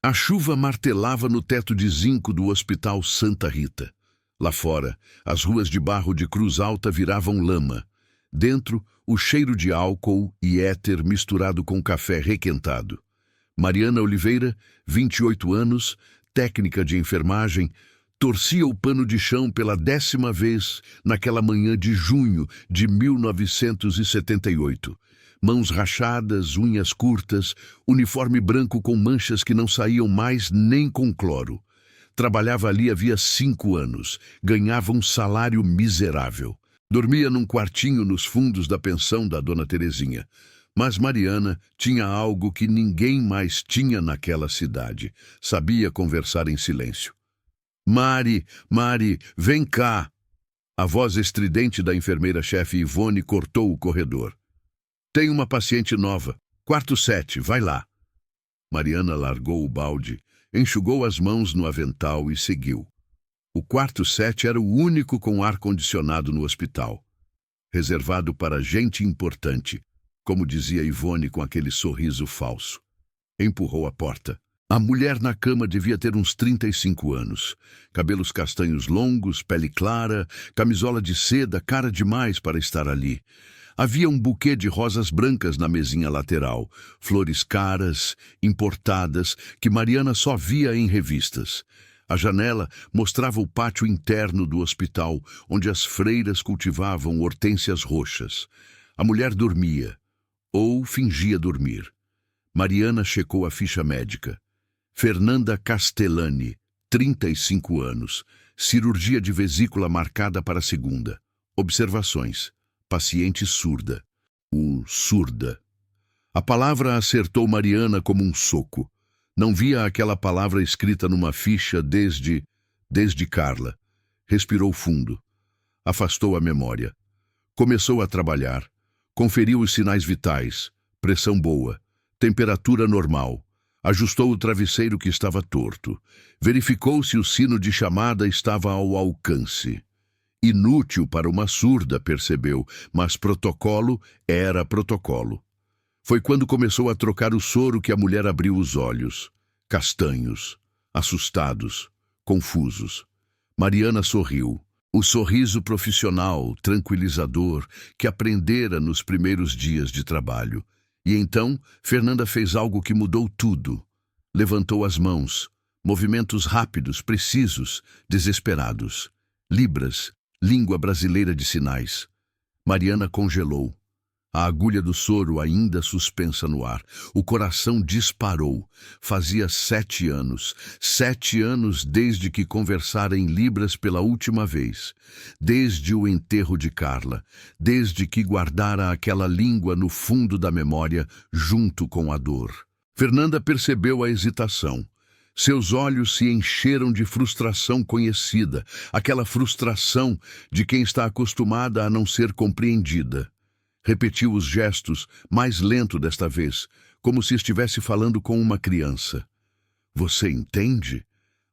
A chuva martelava no teto de zinco do Hospital Santa Rita. Lá fora, as ruas de barro de Cruz Alta viravam lama. Dentro, o cheiro de álcool e éter misturado com café requentado. Mariana Oliveira, 28 anos, técnica de enfermagem, torcia o pano de chão pela 10ª vez naquela manhã de junho de 1978. Mãos rachadas, unhas curtas, uniforme branco com manchas que não saíam mais nem com cloro. Trabalhava ali havia 5 anos, ganhava um salário miserável. Dormia num quartinho nos fundos da pensão da Dona Terezinha. Mas Mariana tinha algo que ninguém mais tinha naquela cidade. Sabia conversar em silêncio. Mari, vem cá! A voz estridente da enfermeira-chefe Ivone cortou o corredor. Tem uma paciente nova. Quarto 7, vai lá. Mariana largou o balde, enxugou as mãos no avental e seguiu. O quarto 7 era o único com ar-condicionado no hospital. Reservado para gente importante, como dizia Ivone com aquele sorriso falso. Empurrou a porta. A mulher na cama devia ter uns 35 anos. Cabelos castanhos longos, pele clara, camisola de seda, cara demais para estar ali. Havia um buquê de rosas brancas na mesinha lateral, flores caras, importadas, que Mariana só via em revistas. A janela mostrava o pátio interno do hospital, onde as freiras cultivavam hortênsias roxas. A mulher dormia, ou fingia dormir. Mariana checou a ficha médica. Fernanda Castellani, 35 anos, cirurgia de vesícula marcada para segunda. Observações. Paciente surda. Surda. A palavra acertou Mariana como um soco. Não via aquela palavra escrita numa ficha desde Carla. Respirou fundo. Afastou a memória. Começou a trabalhar. Conferiu os sinais vitais. Pressão boa. Temperatura normal. Ajustou o travesseiro que estava torto. Verificou se o sino de chamada estava ao alcance. Inútil para uma surda, percebeu, mas protocolo era protocolo. Foi quando começou a trocar o soro que a mulher abriu os olhos. Castanhos, assustados, confusos. Mariana sorriu. O sorriso profissional, tranquilizador, que aprendera nos primeiros dias de trabalho. E então, Fernanda fez algo que mudou tudo. Levantou as mãos. Movimentos rápidos, precisos, desesperados. Libras, língua brasileira de sinais. Mariana congelou. A agulha do soro ainda suspensa no ar. O coração disparou. Fazia 7 anos. 7 anos desde que conversara em Libras pela última vez. Desde o enterro de Carla. Desde que guardara aquela língua no fundo da memória, junto com a dor. Fernanda percebeu a hesitação. Seus olhos se encheram de frustração conhecida. Aquela frustração de quem está acostumada a não ser compreendida. Repetiu os gestos, mais lento desta vez, como se estivesse falando com uma criança. Você entende?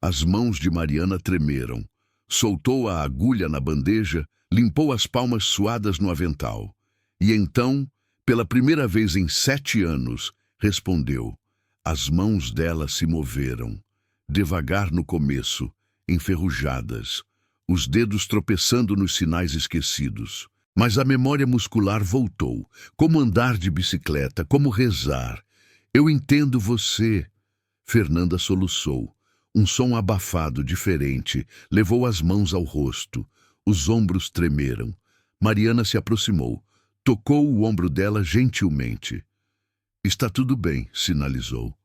As mãos de Mariana tremeram. Soltou a agulha na bandeja, limpou as palmas suadas no avental. E então, pela primeira vez em 7 anos, respondeu. As mãos dela se moveram. Devagar no começo, enferrujadas. Os dedos tropeçando nos sinais esquecidos. Mas a memória muscular voltou, como andar de bicicleta, como rezar. Eu entendo você. Fernanda soluçou. Um som abafado, diferente, levou as mãos ao rosto. Os ombros tremeram. Mariana se aproximou. Tocou o ombro dela gentilmente. Está tudo bem, sinalizou.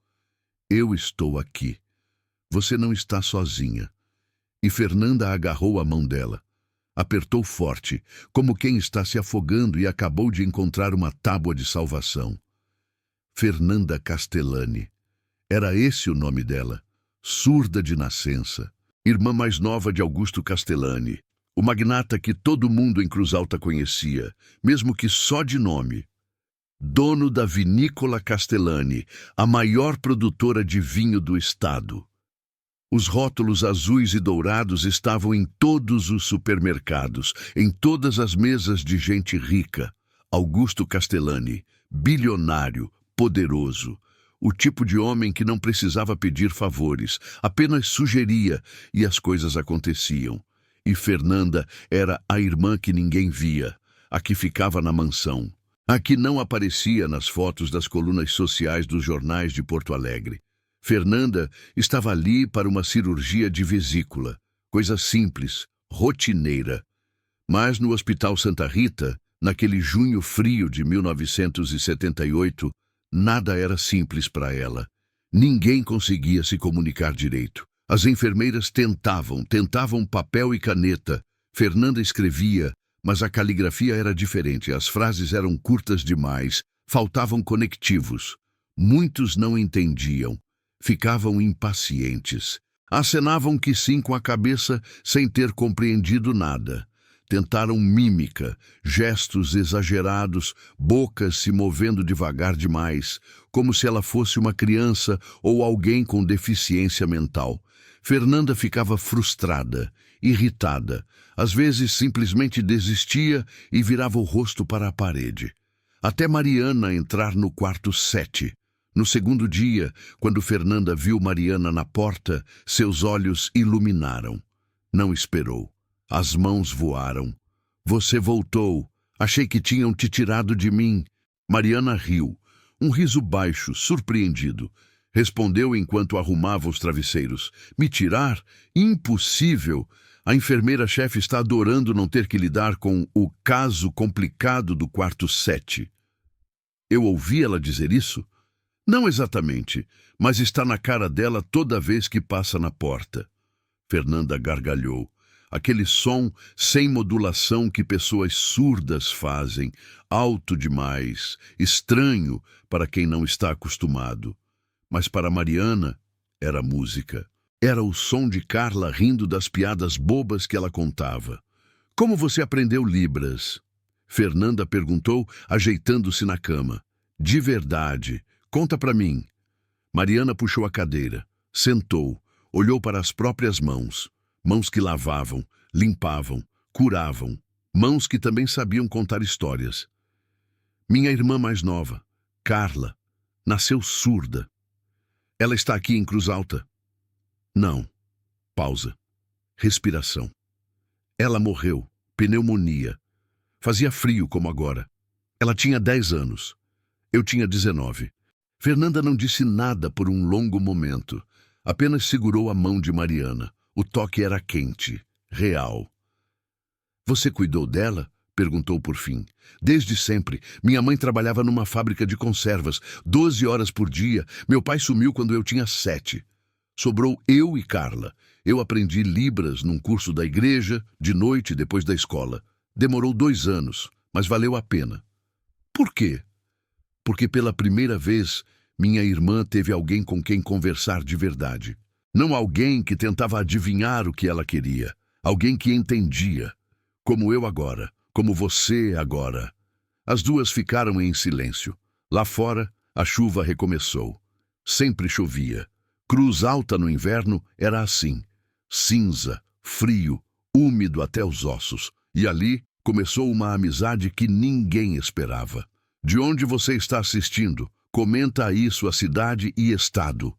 Eu estou aqui. Você não está sozinha. E Fernanda agarrou a mão dela. Apertou forte, como quem está se afogando e acabou de encontrar uma tábua de salvação. Fernanda Castellani. Era esse o nome dela. Surda de nascença. Irmã mais nova de Augusto Castellani. O magnata que todo mundo em Cruz Alta conhecia, mesmo que só de nome. Dono da Vinícola Castellani, a maior produtora de vinho do estado. Os rótulos azuis e dourados estavam em todos os supermercados, em todas as mesas de gente rica. Augusto Castellani, bilionário, poderoso. O tipo de homem que não precisava pedir favores, apenas sugeria e as coisas aconteciam. E Fernanda era a irmã que ninguém via, a que ficava na mansão, a que não aparecia nas fotos das colunas sociais dos jornais de Porto Alegre. Fernanda estava ali para uma cirurgia de vesícula, coisa simples, rotineira. Mas no Hospital Santa Rita, naquele junho frio de 1978, nada era simples para ela. Ninguém conseguia se comunicar direito. As enfermeiras tentavam papel e caneta. Fernanda escrevia, mas a caligrafia era diferente, as frases eram curtas demais, faltavam conectivos. Muitos não entendiam, ficavam impacientes. Acenavam que sim com a cabeça sem ter compreendido nada. Tentaram mímica, gestos exagerados, bocas se movendo devagar demais, como se ela fosse uma criança ou alguém com deficiência mental. Fernanda ficava frustrada, irritada. Às vezes simplesmente desistia e virava o rosto para a parede. Até Mariana entrar no quarto 7. No segundo dia, quando Fernanda viu Mariana na porta, seus olhos iluminaram. Não esperou. As mãos voaram. Você voltou. Achei que tinham te tirado de mim. Mariana riu. Um riso baixo, surpreendido. Respondeu enquanto arrumava os travesseiros. Me tirar? Impossível. A enfermeira-chefe está adorando não ter que lidar com o caso complicado do quarto 7. Eu ouvi ela dizer isso? Não exatamente, mas está na cara dela toda vez que passa na porta. Fernanda gargalhou. Aquele som sem modulação que pessoas surdas fazem, alto demais, estranho para quem não está acostumado. Mas para Mariana, era música. Era o som de Carla rindo das piadas bobas que ela contava. Como você aprendeu Libras? Fernanda perguntou, ajeitando-se na cama. De verdade, conta para mim. Mariana puxou a cadeira, sentou, olhou para as próprias mãos. Mãos que lavavam, limpavam, curavam. Mãos que também sabiam contar histórias. Minha irmã mais nova, Carla, nasceu surda. Ela está aqui em Cruz Alta? Não. Pausa. Respiração. Ela morreu. Pneumonia. Fazia frio como agora. Ela tinha 10 anos. Eu tinha 19. Fernanda não disse nada por um longo momento. Apenas segurou a mão de Mariana. O toque era quente, real. Você cuidou dela? Perguntou por fim. Desde sempre. Minha mãe trabalhava numa fábrica de conservas, 12 horas por dia. Meu pai sumiu quando eu tinha 7. Sobrou eu e Carla. Eu aprendi Libras num curso da igreja, de noite depois da escola. Demorou 2 anos, mas valeu a pena. Por quê? Porque pela primeira vez, minha irmã teve alguém com quem conversar de verdade. Não alguém que tentava adivinhar o que ela queria. Alguém que entendia. Como eu agora. Como você agora. As duas ficaram em silêncio. Lá fora, a chuva recomeçou. Sempre chovia. Cruz Alta no inverno era assim. Cinza, frio, úmido até os ossos. E ali começou uma amizade que ninguém esperava. De onde você está assistindo? Comenta aí sua cidade e estado.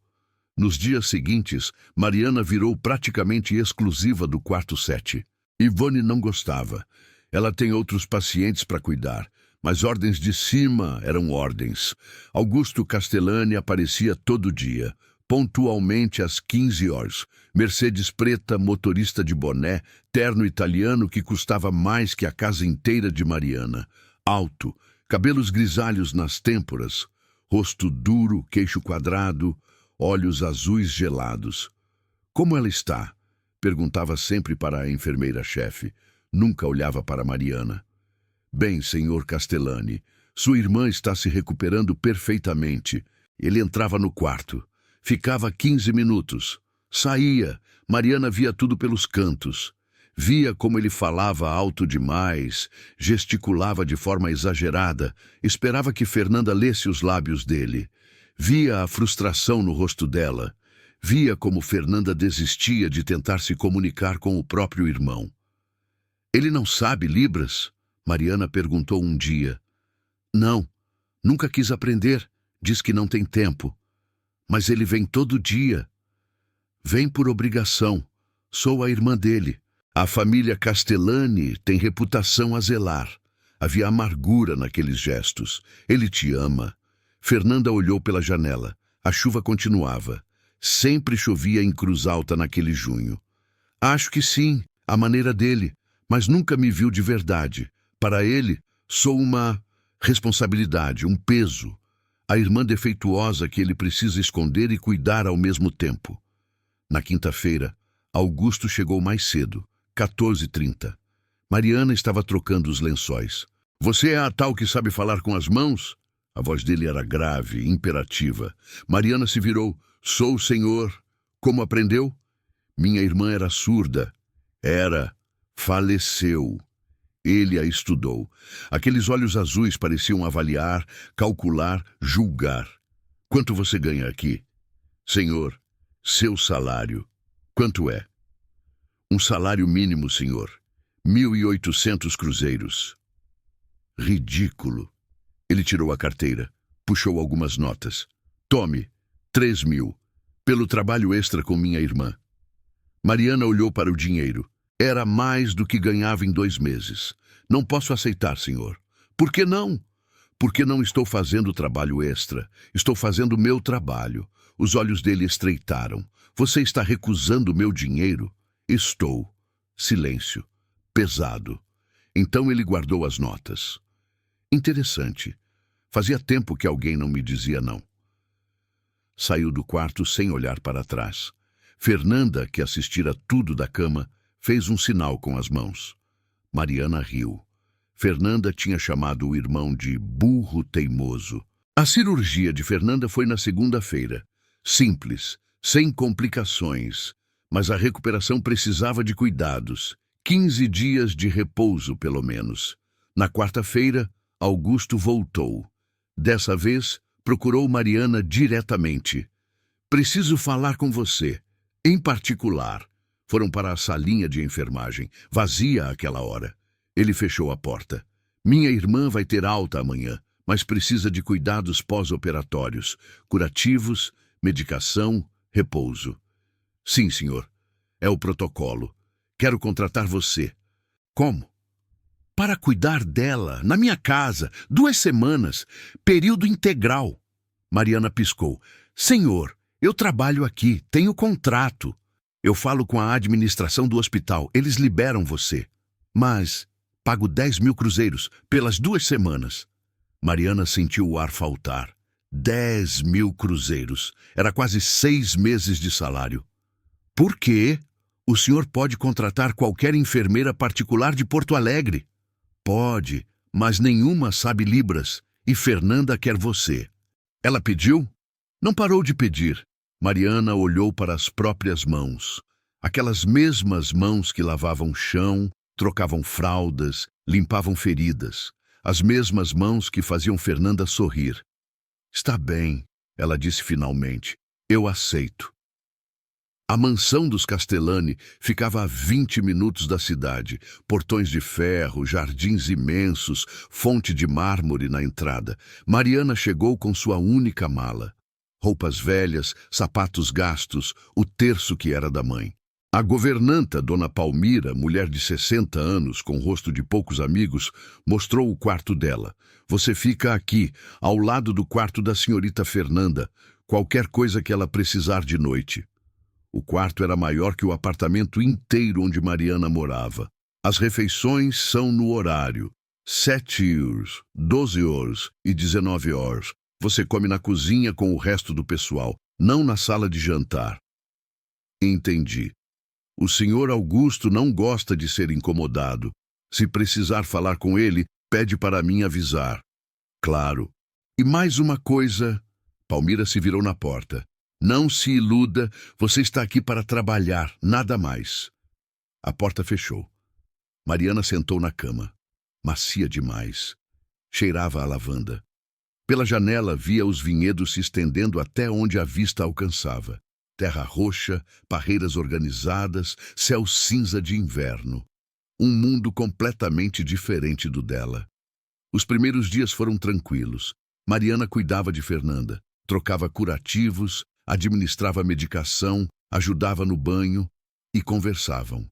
Nos dias seguintes, Mariana virou praticamente exclusiva do quarto 7. Ivone não gostava. Ela tem outros pacientes para cuidar, mas ordens de cima eram ordens. Augusto Castellani aparecia todo dia, pontualmente às 15 horas. Mercedes preta, motorista de boné, terno italiano que custava mais que a casa inteira de Mariana. Alto, cabelos grisalhos nas têmporas, rosto duro, queixo quadrado, olhos azuis gelados. Como ela está? Perguntava sempre para a enfermeira-chefe. Nunca olhava para Mariana. Bem, senhor Castellani, sua irmã está se recuperando perfeitamente. Ele entrava no quarto. Ficava 15 minutos. Saía. Mariana via tudo pelos cantos. Via como ele falava alto demais, gesticulava de forma exagerada, esperava que Fernanda lesse os lábios dele. Via a frustração no rosto dela. Via como Fernanda desistia de tentar se comunicar com o próprio irmão. Ele não sabe Libras? Mariana perguntou um dia. Não, nunca quis aprender. Diz que não tem tempo. Mas ele vem todo dia. Vem por obrigação. Sou a irmã dele. A família Castellani tem reputação a zelar. Havia amargura naqueles gestos. Ele te ama. Fernanda olhou pela janela. A chuva continuava. Sempre chovia em Cruz Alta naquele junho. Acho que sim, a maneira dele, mas nunca me viu de verdade. Para ele, sou uma responsabilidade, um peso. A irmã defeituosa que ele precisa esconder e cuidar ao mesmo tempo. Na quinta-feira, Augusto chegou mais cedo, 14h30. Mariana estava trocando os lençóis. Você é a tal que sabe falar com as mãos? A voz dele era grave, imperativa. Mariana se virou. Sou o senhor. Como aprendeu? Minha irmã era surda. Faleceu. Ele a estudou. Aqueles olhos azuis pareciam avaliar, calcular, julgar. Quanto você ganha aqui? Senhor, seu salário. Quanto é? Um salário mínimo, senhor. 1.800 cruzeiros. Ridículo. Ele tirou a carteira, puxou algumas notas. Tome, 3.000, pelo trabalho extra com minha irmã. Mariana olhou para o dinheiro. Era mais do que ganhava em 2 meses. Não posso aceitar, senhor. Por que não? Porque não estou fazendo trabalho extra. Estou fazendo meu trabalho. Os olhos dele estreitaram. Você está recusando meu dinheiro? Estou. Silêncio. Pesado. Então ele guardou as notas. Interessante. Fazia tempo que alguém não me dizia não. Saiu do quarto sem olhar para trás. Fernanda, que assistira tudo da cama, fez um sinal com as mãos. Mariana riu. Fernanda tinha chamado o irmão de burro teimoso. A cirurgia de Fernanda foi na segunda-feira. Simples, sem complicações, mas a recuperação precisava de cuidados. 15 dias de repouso, pelo menos. Na quarta-feira, Augusto voltou. Dessa vez, procurou Mariana diretamente. Preciso falar com você. Em particular. Foram para a salinha de enfermagem, vazia àquela hora. Ele fechou a porta. Minha irmã vai ter alta amanhã, mas precisa de cuidados pós-operatórios, curativos, medicação, repouso. Sim, senhor. É o protocolo. Quero contratar você. Como? Para cuidar dela, na minha casa, 2 semanas, período integral. Mariana piscou. Senhor, eu trabalho aqui, tenho contrato. Eu falo com a administração do hospital, eles liberam você. Mas pago 10.000 cruzeiros pelas 2 semanas. Mariana sentiu o ar faltar. 10.000 cruzeiros. Era quase 6 meses de salário. Por quê? O senhor pode contratar qualquer enfermeira particular de Porto Alegre. Pode, mas nenhuma sabe Libras, e Fernanda quer você. Ela pediu? Não parou de pedir. Mariana olhou para as próprias mãos. Aquelas mesmas mãos que lavavam chão, trocavam fraldas, limpavam feridas. As mesmas mãos que faziam Fernanda sorrir. Está bem, ela disse finalmente. Eu aceito. A mansão dos Castellani ficava a 20 minutos da cidade. Portões de ferro, jardins imensos, fonte de mármore na entrada. Mariana chegou com sua única mala. Roupas velhas, sapatos gastos, o terço que era da mãe. A governanta, Dona Palmira, mulher de 60 anos, com rosto de poucos amigos, mostrou o quarto dela. Você fica aqui, ao lado do quarto da senhorita Fernanda, qualquer coisa que ela precisar de noite. O quarto era maior que o apartamento inteiro onde Mariana morava. As refeições são no horário. 7 horas, 12 horas e 19 horas. Você come na cozinha com o resto do pessoal, não na sala de jantar. Entendi. O senhor Augusto não gosta de ser incomodado. Se precisar falar com ele, pede para mim avisar. Claro. E mais uma coisa. Palmira se virou na porta. Não se iluda, você está aqui para trabalhar, nada mais. A porta fechou. Mariana sentou na cama. Macia demais. Cheirava a lavanda. Pela janela via os vinhedos se estendendo até onde a vista alcançava. Terra roxa, parreiras organizadas, céu cinza de inverno. Um mundo completamente diferente do dela. Os primeiros dias foram tranquilos. Mariana cuidava de Fernanda, trocava curativos, administrava a medicação, ajudava no banho e conversavam.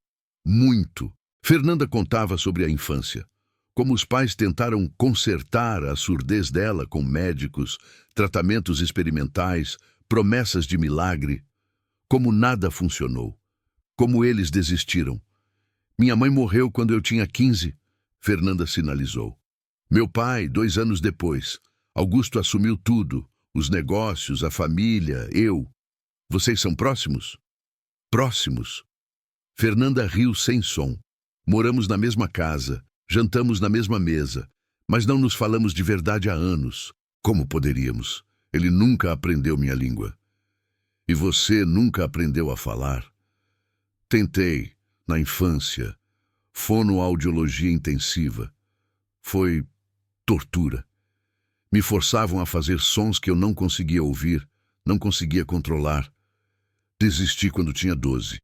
Muito. Fernanda contava sobre a infância. Como os pais tentaram consertar a surdez dela com médicos, tratamentos experimentais, promessas de milagre. Como nada funcionou. Como eles desistiram. Minha mãe morreu quando eu tinha 15, Fernanda sinalizou. Meu pai, 2 anos depois. Augusto assumiu tudo, os negócios, a família, eu. Vocês são próximos? Próximos. Fernanda riu sem som. Moramos na mesma casa, jantamos na mesma mesa, mas não nos falamos de verdade há anos. Como poderíamos? Ele nunca aprendeu minha língua. E você nunca aprendeu a falar? Tentei, na infância, fonoaudiologia intensiva. Foi tortura. Me forçavam a fazer sons que eu não conseguia ouvir, não conseguia controlar. Desisti quando tinha 12.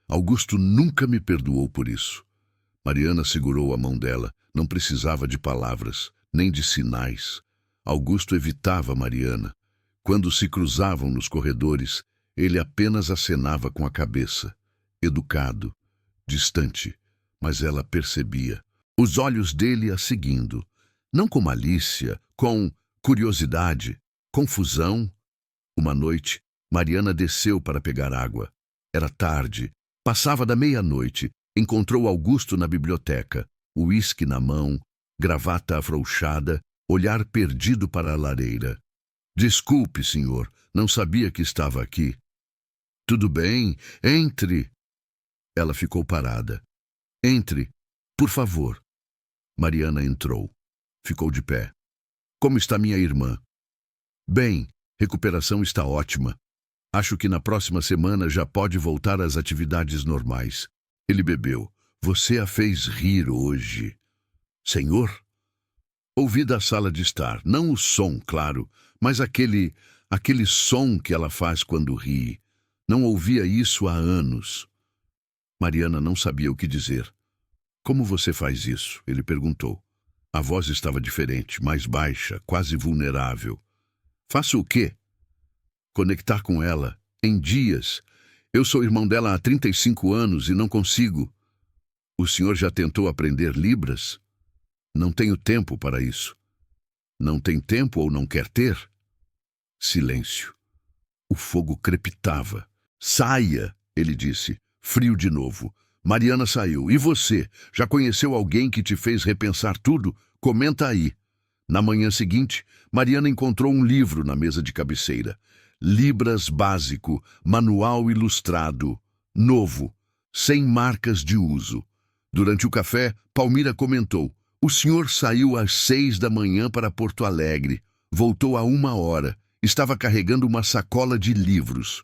Augusto nunca me perdoou por isso. Mariana segurou a mão dela. Não precisava de palavras, nem de sinais. Augusto evitava Mariana. Quando se cruzavam nos corredores, ele apenas acenava com a cabeça. Educado, distante, mas ela percebia. Os olhos dele a seguindo. Não com malícia, com curiosidade, confusão. Uma noite, Mariana desceu para pegar água. Era tarde, passava da meia-noite. Encontrou Augusto na biblioteca, uísque na mão, gravata afrouxada, olhar perdido para a lareira. Desculpe, senhor, não sabia que estava aqui. Tudo bem, entre. Ela ficou parada. Entre, por favor. Mariana entrou. Ficou de pé. Como está minha irmã? Bem, recuperação está ótima. Acho que na próxima semana já pode voltar às atividades normais. Ele bebeu. Você a fez rir hoje. Senhor? Ouvi da sala de estar, não o som, claro, mas aquele som que ela faz quando ri. Não ouvia isso há anos. Mariana não sabia o que dizer. Como você faz isso? Ele perguntou. A voz estava diferente, mais baixa, quase vulnerável. Faço o quê? Conectar com ela, em dias. Eu sou irmão dela há 35 anos e não consigo. O senhor já tentou aprender Libras? Não tenho tempo para isso. Não tem tempo ou não quer ter? Silêncio. O fogo crepitava. Saia, ele disse, frio de novo. Mariana saiu. E você? Já conheceu alguém que te fez repensar tudo? Comenta aí. Na manhã seguinte, Mariana encontrou um livro na mesa de cabeceira. Libras básico, manual ilustrado, novo, sem marcas de uso. Durante o café, Palmira comentou: o senhor saiu às 6 da manhã para Porto Alegre, voltou a 1 hora, estava carregando uma sacola de livros.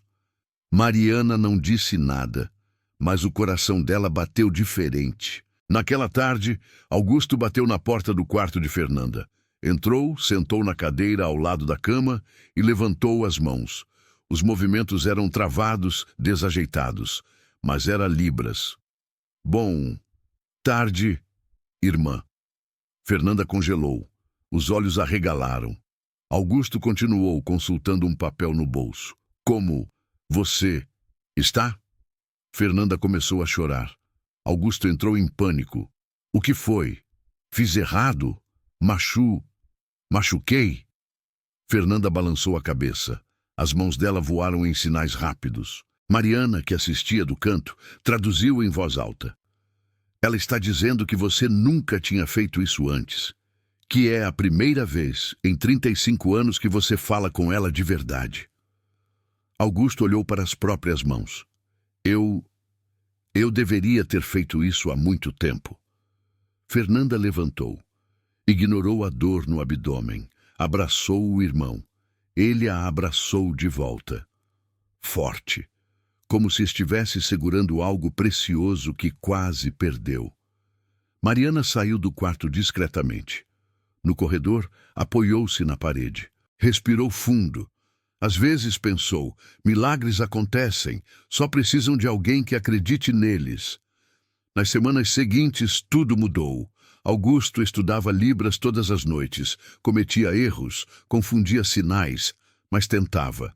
Mariana não disse nada, mas o coração dela bateu diferente. Naquela tarde, Augusto bateu na porta do quarto de Fernanda. Entrou, sentou na cadeira ao lado da cama e levantou as mãos. Os movimentos eram travados, desajeitados, mas era Libras. Bom, tarde, irmã. Fernanda congelou. Os olhos arregalaram. Augusto continuou consultando um papel no bolso. Como você está? Fernanda começou a chorar. Augusto entrou em pânico. O que foi? Fiz errado? Machuquei? Fernanda balançou a cabeça. As mãos dela voaram em sinais rápidos. Mariana, que assistia do canto, traduziu em voz alta. Ela está dizendo que você nunca tinha feito isso antes. Que é a primeira vez em 35 anos que você fala com ela de verdade. Augusto olhou para as próprias mãos. Eu deveria ter feito isso há muito tempo. Fernanda levantou. Ignorou a dor no abdômen. Abraçou o irmão. Ele a abraçou de volta. Forte. Como se estivesse segurando algo precioso que quase perdeu. Mariana saiu do quarto discretamente. No corredor, apoiou-se na parede. Respirou fundo. Às vezes pensou, milagres acontecem, só precisam de alguém que acredite neles. Nas semanas seguintes, tudo mudou. Augusto estudava Libras todas as noites, cometia erros, confundia sinais, mas tentava.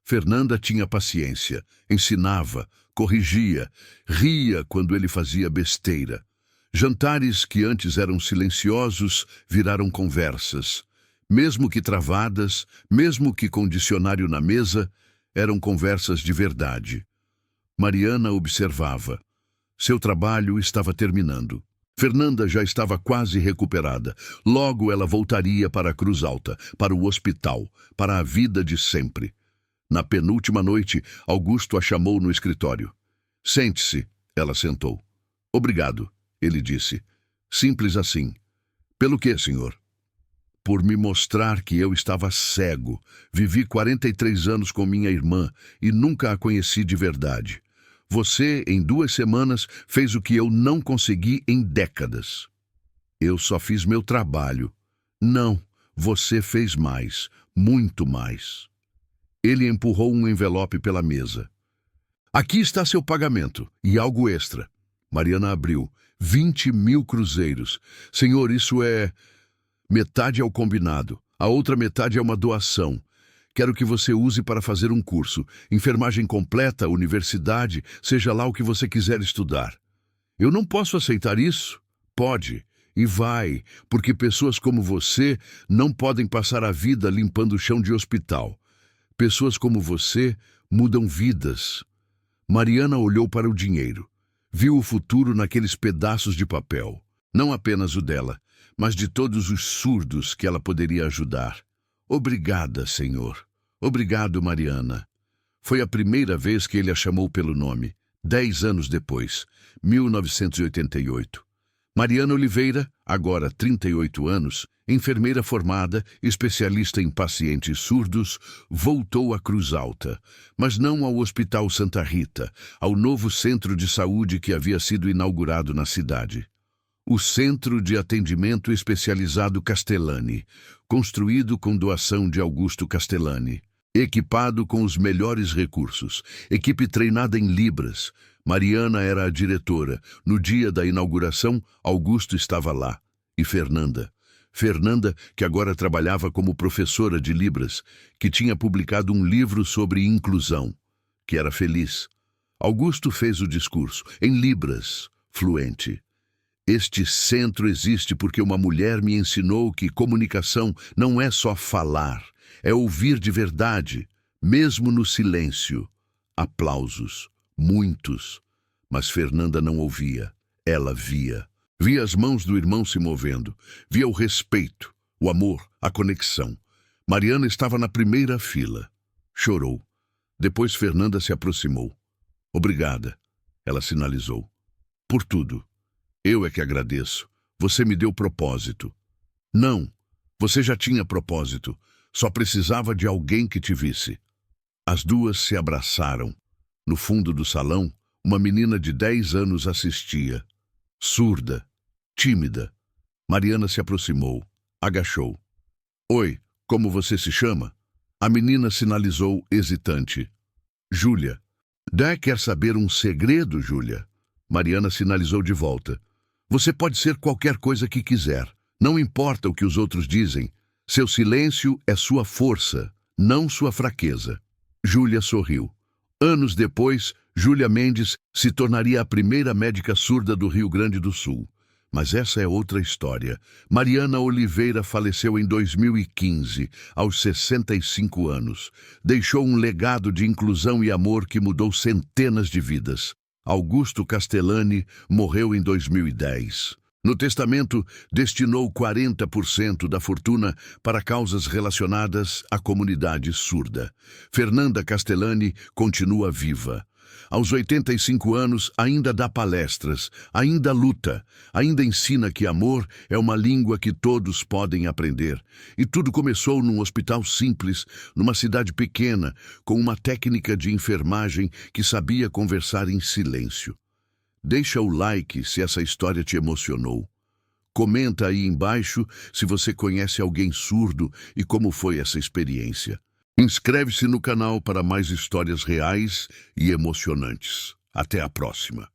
Fernanda tinha paciência, ensinava, corrigia, ria quando ele fazia besteira. Jantares que antes eram silenciosos viraram conversas. Mesmo que travadas, mesmo que com dicionário na mesa, eram conversas de verdade. Mariana observava. Seu trabalho estava terminando. Fernanda já estava quase recuperada. Logo ela voltaria para a Cruz Alta, para o hospital, para a vida de sempre. Na penúltima noite, Augusto a chamou no escritório. Sente-se, ela sentou. Obrigado, ele disse. Simples assim. Pelo quê, senhor? Por me mostrar que eu estava cego. Vivi 43 anos com minha irmã e nunca a conheci de verdade. Você, em 2 semanas, fez o que eu não consegui em décadas. Eu só fiz meu trabalho. Não, você fez mais, muito mais. Ele empurrou um envelope pela mesa. Aqui está seu pagamento, e algo extra. Mariana abriu. 20.000 cruzeiros. Senhor, isso é... Metade é o combinado. A outra metade é uma doação. Quero que você use para fazer um curso. Enfermagem completa, universidade, seja lá o que você quiser estudar. Eu não posso aceitar isso? Pode. E vai, porque pessoas como você não podem passar a vida limpando o chão de hospital. Pessoas como você mudam vidas. Mariana olhou para o dinheiro. Viu o futuro naqueles pedaços de papel. Não apenas o dela, mas de todos os surdos que ela poderia ajudar. Obrigada, Senhor. Obrigado, Mariana. Foi a primeira vez que ele a chamou pelo nome, 10 anos depois, 1988. Mariana Oliveira, agora 38 anos, enfermeira formada, especialista em pacientes surdos, voltou à Cruz Alta, mas não ao Hospital Santa Rita, ao novo centro de saúde que havia sido inaugurado na cidade. O Centro de Atendimento Especializado Castellani, construído com doação de Augusto Castellani, equipado com os melhores recursos, equipe treinada em Libras. Mariana era a diretora. No dia da inauguração, Augusto estava lá. E Fernanda. Fernanda, que agora trabalhava como professora de Libras, que tinha publicado um livro sobre inclusão, que era feliz. Augusto fez o discurso, em Libras, fluente. Este centro existe porque uma mulher me ensinou que comunicação não é só falar, é ouvir de verdade, mesmo no silêncio. Aplausos, muitos. Mas Fernanda não ouvia, ela via. Via as mãos do irmão se movendo, via o respeito, o amor, a conexão. Mariana estava na primeira fila. Chorou. Depois Fernanda se aproximou. Obrigada, ela sinalizou. Por tudo. Eu é que agradeço. Você me deu propósito. Não, você já tinha propósito. Só precisava de alguém que te visse. As duas se abraçaram. No fundo do salão, uma menina de 10 anos assistia. Surda, tímida. Mariana se aproximou, agachou. Oi, como você se chama? A menina sinalizou hesitante. Júlia. Dé quer saber um segredo, Júlia? Mariana sinalizou de volta. Você pode ser qualquer coisa que quiser. Não importa o que os outros dizem. Seu silêncio é sua força, não sua fraqueza. Júlia sorriu. Anos depois, Júlia Mendes se tornaria a primeira médica surda do Rio Grande do Sul. Mas essa é outra história. Mariana Oliveira faleceu em 2015, aos 65 anos. Deixou um legado de inclusão e amor que mudou centenas de vidas. Augusto Castellani morreu em 2010. No testamento, destinou 40% da fortuna para causas relacionadas à comunidade surda. Fernanda Castellani continua viva. Aos 85 anos, ainda dá palestras, ainda luta, ainda ensina que amor é uma língua que todos podem aprender. E tudo começou num hospital simples, numa cidade pequena, com uma técnica de enfermagem que sabia conversar em silêncio. Deixa o like se essa história te emocionou. Comenta aí embaixo se você conhece alguém surdo e como foi essa experiência. Inscreve-se no canal para mais histórias reais e emocionantes. Até a próxima.